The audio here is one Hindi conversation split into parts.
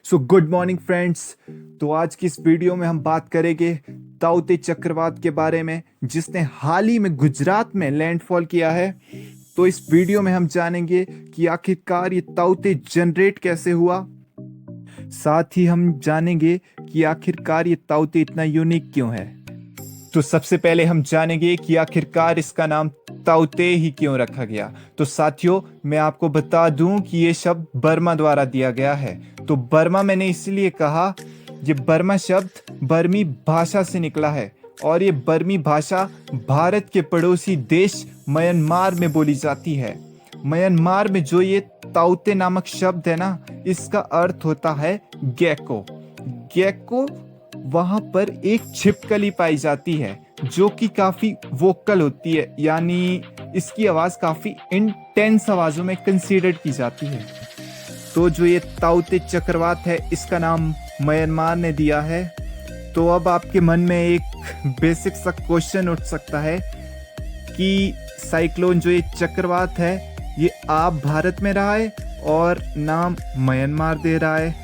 So good morning friends. तो आज की इस वीडियो में हम बात करेंगे ताउते चक्रवात के बारे में, जिसने हाल ही में गुजरात में लैंडफॉल किया है। तो इस वीडियो में हम जानेंगे कि आखिरकार ये ताउते जनरेट कैसे हुआ। साथ ही हम जानेंगे कि आखिरकार ये ताउते इतना यूनिक क्यों है। तो सबसे पहले हम जानेंगे कि आखिरकार इसका नाम ताउते ही क्यों रखा गया। तो साथियों, मैं आपको बता दूं कि ये शब्द बर्मा द्वारा दिया गया है। तो बर्मा मैंने इसलिए कहा, ये बर्मा शब्द बर्मी भाषा से निकला है और ये बर्मी भाषा भारत के पड़ोसी देश म्यांमार में बोली जाती है। म्यांमार में जो ये ताउते नामक शब्द है ना, इसका अर्थ होता है गेको। गेको वहां पर एक छिपकली पाई जाती है जो कि काफी वोकल होती है, यानी इसकी आवाज काफी इंटेंस आवाजों में कंसीडर की जाती है। तो जो ये ताउते चक्रवात है, इसका नाम म्यांमार ने दिया है। तो अब आपके मन में एक बेसिक सा क्वेश्चन उठ सकता है कि साइक्लोन जो ये चक्रवात है, ये आप भारत में रहा है और नाम म्यांमार दे रहा है।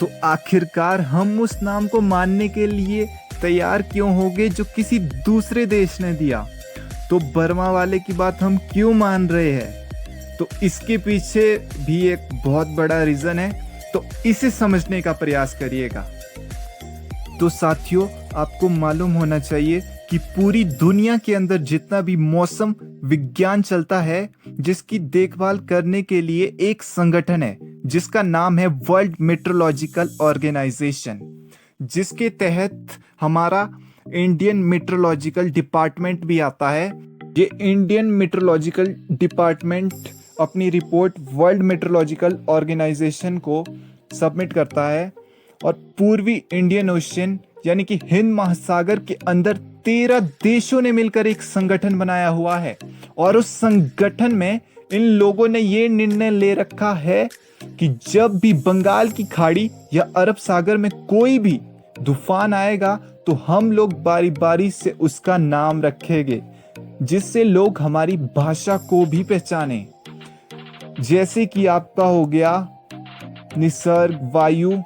तो आखिरकार हम उस नाम को मानने के लिए तैयार क्यों हो गए जो किसी दूसरे देश ने दिया। तो बर्मा वाले की बात हम क्यों मान रहे हैं, तो इसके पीछे भी एक बहुत बड़ा रीजन है। तो इसे समझने का प्रयास करिएगा। तो साथियों, आपको मालूम होना चाहिए कि पूरी दुनिया के अंदर जितना भी मौसम विज्ञान चलता है, जिसकी देखभाल करने के लिए एक संगठन है जिसका नाम है वर्ल्ड मेट्रोलॉजिकल ऑर्गेनाइजेशन, जिसके तहत हमारा इंडियन मेट्रोलॉजिकल डिपार्टमेंट भी आता है। ये इंडियन मेट्रोलॉजिकल डिपार्टमेंट अपनी रिपोर्ट वर्ल्ड मेट्रोलॉजिकल ऑर्गेनाइजेशन को सबमिट करता है और पूर्वी इंडियन ओशन यानी कि हिंद महासागर के अंदर 13 देशों ने मिलकर एक संगठन बनाया हुआ है। और उस संगठन में इन लोगों ने ये निर्णय ले रखा है कि जब भी बंगाल की खाड़ी या अरब सागर में कोई भी तूफान आएगा तो हम लोग बारी बारी से उसका नाम रखेंगे, जिससे लोग हमारी भाषा को भी पहचाने। जैसे कि आपका हो गया निसर्ग, वायु।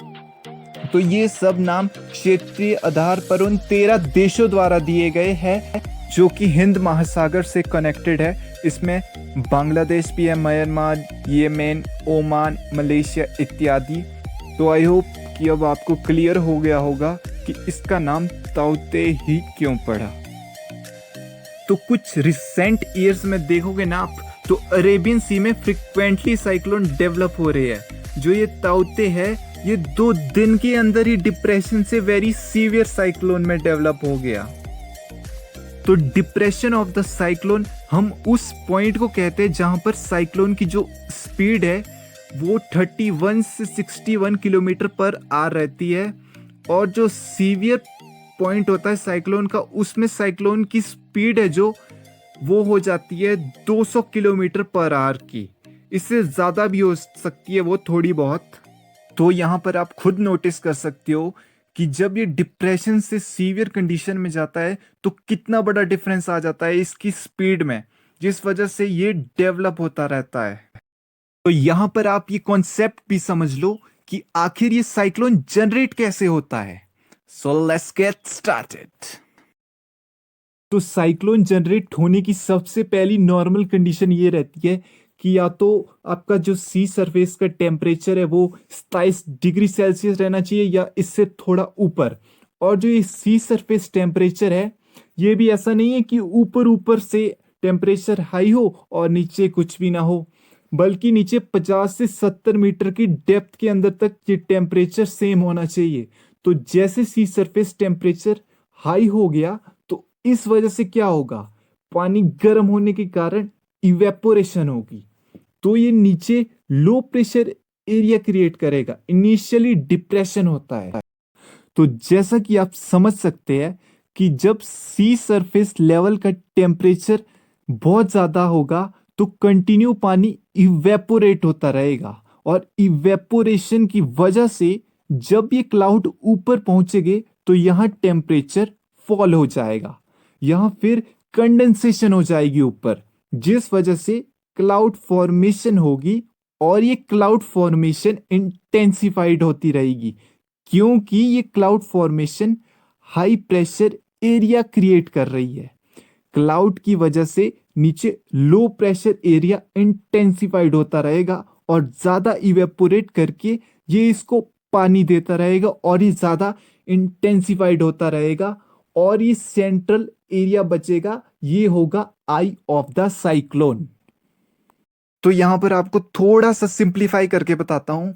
तो ये सब नाम क्षेत्रीय आधार पर उन 13 देशों द्वारा दिए गए हैं जो कि हिंद महासागर से कनेक्टेड है। इसमें बांग्लादेश भी है, म्यांमार, येमेन, ओमान, मलेशिया इत्यादि। तो आई होप कि अब आपको क्लियर हो गया होगा कि इसका नाम ताउते ही क्यों पड़ा। तो कुछ रिसेंट ईयर्स में देखोगे ना आप, तो अरेबियन सी में फ्रिक्वेंटली साइक्लोन डेवलप हो रहे हैं। जो ये ताउते है, ये 2 दिन के अंदर ही डिप्रेशन से वेरी सीवियर साइक्लोन में डेवलप हो गया। तो डिप्रेशन ऑफ द साइक्लोन हम उस पॉइंट को कहते हैं जहां पर साइक्लोन की जो स्पीड है वो 31 से 61 किलोमीटर पर आवर रहती है, और जो सीवियर पॉइंट होता है साइक्लोन का, उसमें साइक्लोन की स्पीड है जो वो हो जाती है 200 किलोमीटर पर आवर की। इससे ज्यादा भी हो सकती है वो थोड़ी बहुत। तो यहाँ पर आप खुद नोटिस कर सकते हो कि जब ये डिप्रेशन से सीवियर कंडीशन में जाता है तो कितना बड़ा डिफरेंस आ जाता है इसकी स्पीड में, जिस वजह से ये डेवलप होता रहता है। तो यहाँ पर आप ये कॉन्सेप्ट भी समझ लो कि आखिर ये साइक्लोन जनरेट कैसे होता है। So let's get started. तो साइक्लोन जनरेट होने की सबसे पहली नॉर्मल कंडीशन ये रहती है कि या तो आपका जो सी सरफेस का टेम्परेचर है वो 27 डिग्री सेल्सियस रहना चाहिए या इससे थोड़ा ऊपर। और जो ये सी सरफेस टेम्परेचर है, ये भी ऐसा नहीं है कि ऊपर ऊपर से टेम्परेचर हाई हो और नीचे कुछ भी ना हो, बल्कि नीचे 50 से 70 मीटर की डेप्थ के अंदर तक ये टेम्परेचर सेम होना चाहिए। तो जैसे सी सरफेस टेम्परेचर हाई हो गया तो इस वजह से क्या होगा, पानी गर्म होने के कारण इवेपोरेशन होगी। तो ये नीचे लो प्रेशर एरिया क्रिएट करेगा, इनिशियली डिप्रेशन होता है। तो जैसा कि आप समझ सकते हैं कि जब सी सरफेस लेवल का टेम्परेचर बहुत ज्यादा होगा तो कंटिन्यू पानी इवेपोरेट होता रहेगा, और इवेपोरेशन की वजह से जब ये क्लाउड ऊपर पहुंचेंगे तो यहां टेम्परेचर फॉल हो जाएगा, यहां फिर कंडेंसेशन हो जाएगी ऊपर, जिस वजह से क्लाउड फॉर्मेशन होगी और ये क्लाउड फॉर्मेशन इंटेंसिफाइड होती रहेगी, क्योंकि ये cloud formation high pressure area create कर रही है। क्लाउड की वजह से नीचे लो प्रेशर एरिया इंटेंसिफाइड होता रहेगा और ज्यादा इवेपोरेट करके ये इसको पानी देता रहेगा और ये ज्यादा इंटेंसिफाइड होता रहेगा और ये सेंट्रल एरिया बचेगा, ये होगा आई ऑफ द साइक्लोन। तो यहां पर आपको थोड़ा सा सिंप्लीफाई करके बताता हूं।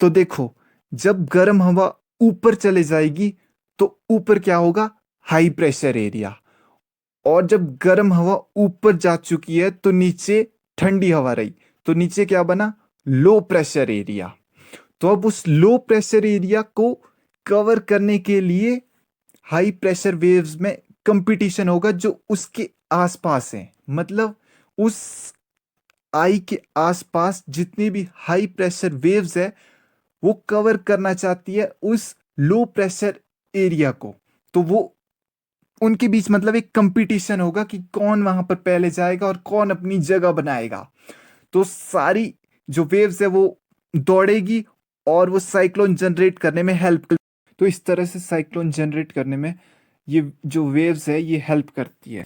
तो देखो, जब गर्म हवा ऊपर चले जाएगी तो ऊपर क्या होगा, हाई प्रेशर एरिया, और जब गर्म हवा ऊपर जा चुकी है तो नीचे ठंडी हवा रही, तो नीचे क्या बना, लो प्रेशर एरिया। तो अब उस लो प्रेशर एरिया को कवर करने के लिए हाई प्रेशर वेव्स में कंपटीशन होगा जो उसके आसपास है, मतलब उस आई के आसपास जितनी भी हाई प्रेशर वेव्स है वो कवर करना चाहती है उस लो प्रेशर एरिया को। तो वो उनके बीच मतलब एक कंपटीशन होगा कि कौन वहां पर पहले जाएगा और कौन अपनी जगह बनाएगा। तो सारी जो वेव्स है वो दौड़ेगी और वो साइक्लोन जनरेट करने में हेल्प कर। तो इस तरह से साइक्लोन जनरेट करने में ये जो वेव्स है ये हेल्प करती है।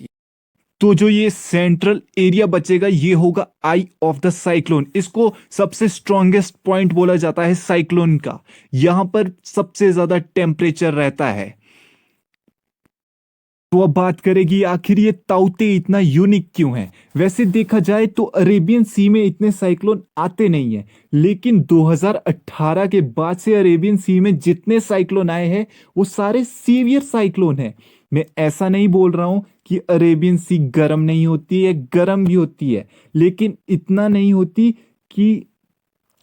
तो जो ये सेंट्रल एरिया बचेगा ये होगा आई ऑफ द साइक्लोन। इसको सबसे स्ट्रॉन्गेस्ट पॉइंट बोला जाता है साइक्लोन का। यहां पर सबसे ज्यादा टेम्परेचर रहता है। तो अब बात करेगी आखिर ये ताउते इतना यूनिक क्यों है। वैसे देखा जाए तो अरेबियन सी में इतने साइक्लोन आते नहीं है, लेकिन 2018 के बाद से अरेबियन सी में जितने साइक्लोन आए हैं वो सारे सीवियर साइक्लोन हैं। मैं ऐसा नहीं बोल रहा हूं कि अरेबियन सी गर्म नहीं होती है, गर्म भी होती है, लेकिन इतना नहीं होती कि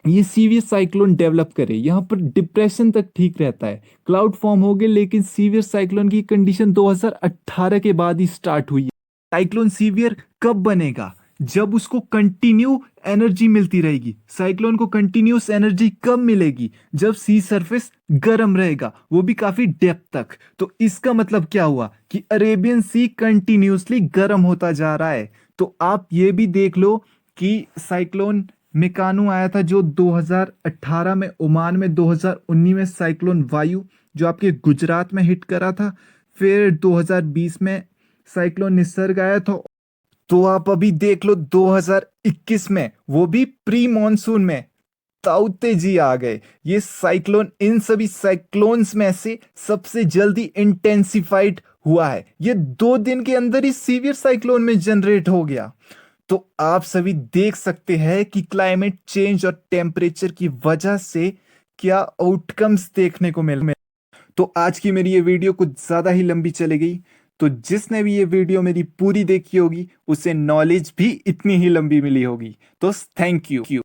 ये सीवियर साइक्लोन डेवलप करे। यहाँ पर डिप्रेशन तक ठीक रहता है, क्लाउड फॉर्म हो गए, लेकिन सीवियर साइक्लोन की कंडीशन 2018 के बाद ही स्टार्ट हुई है। साइक्लोन सीवियर कब बनेगा, जब उसको कंटिन्यू एनर्जी मिलती रहेगी। साइक्लोन को कंटिन्यूस एनर्जी कब मिलेगी, जब सी सरफेस गर्म रहेगा, वो भी काफी डेप्थ तक। तो इसका मतलब क्या हुआ कि अरेबियन सी कंटिन्यूसली गर्म होता जा रहा है। तो आप ये भी देख लो कि साइक्लोन मेकानू आया था जो 2018 में ओमान में, 2019 में साइक्लोन वायु जो आपके गुजरात में हिट करा था, फिर 2020 में साइक्लोन निसर्ग आया था। तो आप अभी देख लो 2021 में, वो भी प्री मॉनसून में ताउते जी आ गए। ये साइक्लोन इन सभी साइक्लोन्स में से सबसे जल्दी इंटेंसिफाइड हुआ है। ये 2 दिन के अंदर ही सीवियर साइक्लोन में जनरेट हो गया। तो आप सभी देख सकते हैं कि क्लाइमेट चेंज और टेम्परेचर की वजह से क्या आउटकम्स देखने को मिल। तो आज की मेरी ये वीडियो कुछ ज्यादा ही लंबी चली गई, तो जिसने भी ये वीडियो मेरी पूरी देखी होगी उसे नॉलेज भी इतनी ही लंबी मिली होगी। तो थैंक यू।